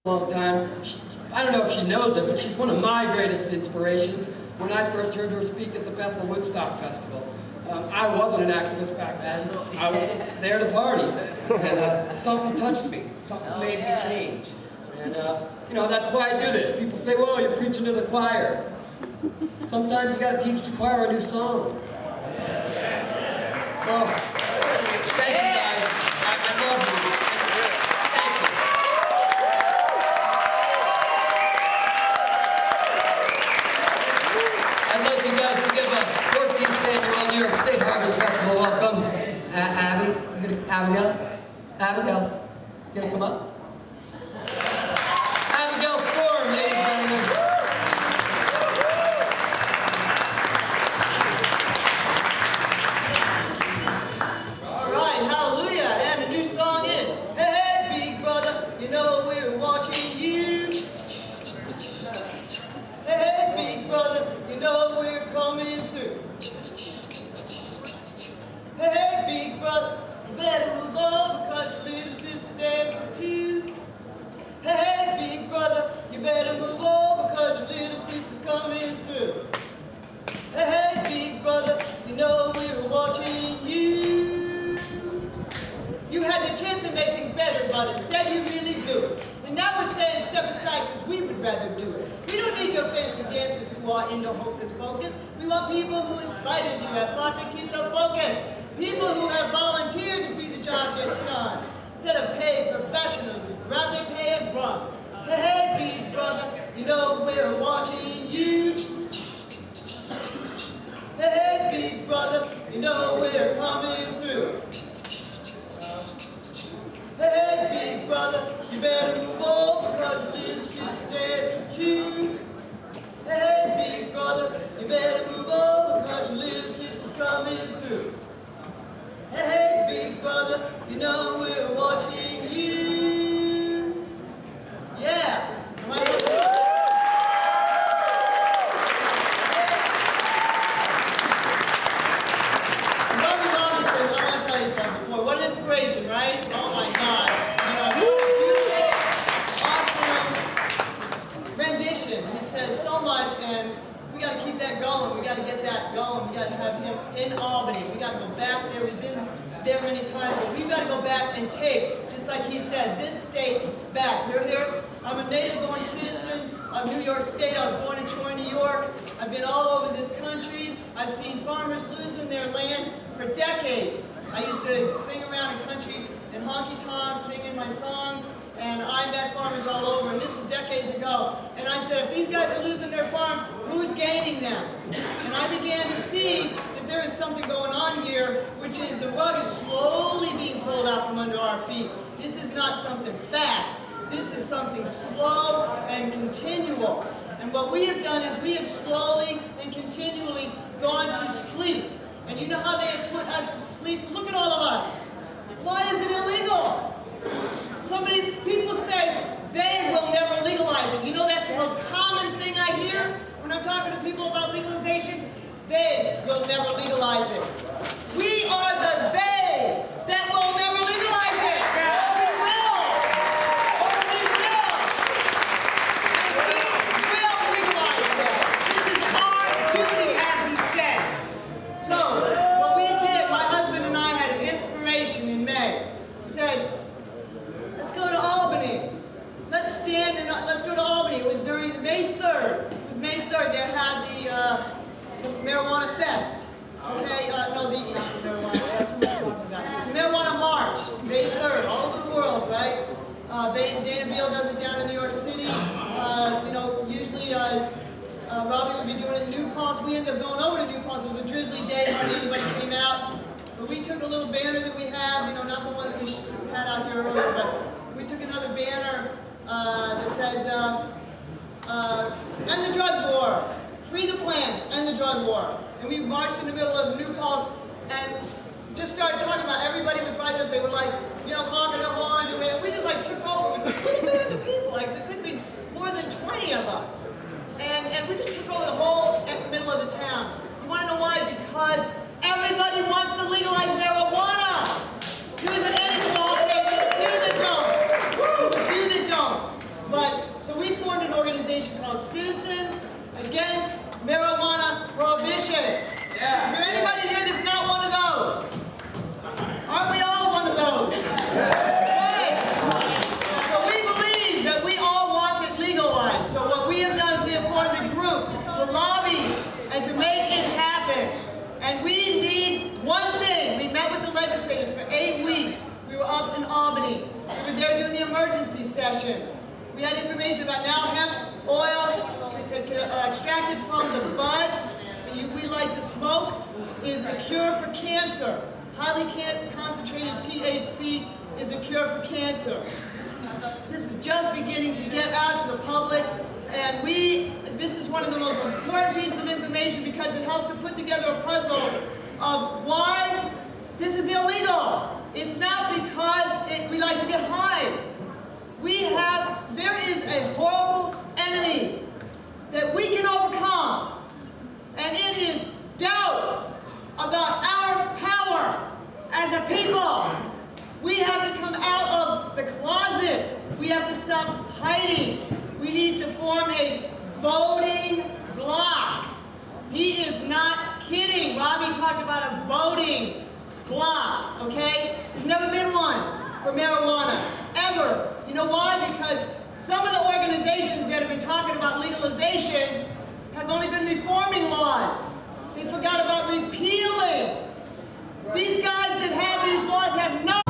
long time. I don't know if she knows it, but she's one of my greatest inspirations. When I first heard her speak at the Bethel Woodstock Festival, I wasn't an activist back then. I was just there to party. And something touched me. Something made me change. And, that's why I do this. People say, well, you're preaching to the choir. Sometimes you got to teach the choir a new song. So, thank you guys. I love you. Thank you. I'd like you guys to give a 14th annual New York State Harvest Festival welcome. Abby, Abigail, you gonna come up? Abigail Storm, ladies and gentlemen. All right, hallelujah, and the new song is, hey, hey, big brother, you know we're watching you. Hey, hey, big brother, you know we're coming through. Hey, hey, big brother, you better move over, cause your little sister dancing too. Hey, hey, big brother, you better move over, cause your little sister's coming through. Hey, hey, big brother, you know we're watching you. You had the chance to make things better, but instead you really blew it. And now we're saying step aside because we would rather do it. We don't need your fancy dancers who are into hocus pocus. We want people who, in spite of you, have fought to keep the focus. People who have volunteered to see the job get done. Instead of paid professionals who'd rather pay and run. Hey, hey, big brother, you know we're watching you. Hey, hey, big brother, you know we're coming through. Hey, hey, big brother, you better move over, cause your little sister dancing too. Hey, hey, big brother, you better move over, cause your little sister's coming through. Hey, hey, big brother, you know we're watching you. Yeah. Bobby Robinson, I want to tell you something before. What an inspiration, right? Oh my God. Beautiful, awesome rendition. He says so much, and we got to keep that going. We got to get that going. We got to have him in Albany. We got to go back there. We've been there many times, but we've got to go back and take, just like he said, this state back. You're here. I'm a native-born citizen of New York State. I was born in Troy, New York. I've been all over this country. I've seen farmers losing their land for decades. I used to sing around in country in honky-tonks, singing my songs, and I met farmers all over, and this was decades ago. And I said, if these guys are losing their farms, who's gaining them? And I began to see that there is something going on here, which is the rug is slowly being pulled out from under our feet. This is not something fast. This is something slow and continual. And what we have done is we have slowly and continually gone to sleep. And you know how they have put us to sleep? Because look at all of us. Why is it illegal? People say they will never legalize it. You know that's the most common thing I hear when I'm talking to people about legalization? They will never legalize it. We are the they that will never legalize it. Or we will. Or we will. And we will legalize it. This is our duty, as he says. So, what we did, my husband and I had an inspiration in May. We said, let's go to Albany. Let's stand and let's go to Albany. It was during May 3rd. It was May 3rd. They had the Marijuana Fest. Okay, not the Marijuana Fest. What are we talking about? The Marijuana March, May 3rd, all over the world, right? Dana Beal does it down in New York City. Usually Robbie would be doing it in New Paltz. We ended up going over to New Paltz. It was a drizzly day. Hardly anybody came out. But we took a little banner that we have, not the one that we had out here earlier, but we took another banner that said, end the drug war, free the plants, end the drug war. And we marched in the middle of New Paltz and just started talking about, everybody was right up, they were like, honking their horns, and we just took over with this little band of people, there could be more than 20 of us. And we just took over the whole middle of the town. You want to know why? Because everybody wants to legalize marijuana. There's an edible all day. There's a few that don't. There's a few that don't. called Citizens Against Marijuana Prohibition. Yeah. Is there anybody here that's not one of those? Aren't we all one of those? Right. So we believe that we all want it legalized. So what we have done is we have formed a group to lobby and to make it happen. And we need one thing. We met with the legislators for 8 weeks. We were up in Albany. We were there doing the emergency session. We had information about now hemp oil extracted from the buds that we like to smoke is a cure for cancer. Highly concentrated THC is a cure for cancer. This is just beginning to get out to the public, and this is one of the most important pieces of information because it helps to put together a puzzle of why this is illegal. It's not because we like to get high. There is a horrible enemy that we can overcome, and it is doubt about our power as a people. We have to come out of the closet. We have to stop hiding. We need to form a voting bloc. He is not kidding. Robbie talked about a voting bloc, okay? There's never been one for marijuana, ever. You know why? Because some of the organizations that have been talking about legalization have only been reforming laws. They forgot about repealing. These guys that have these laws have no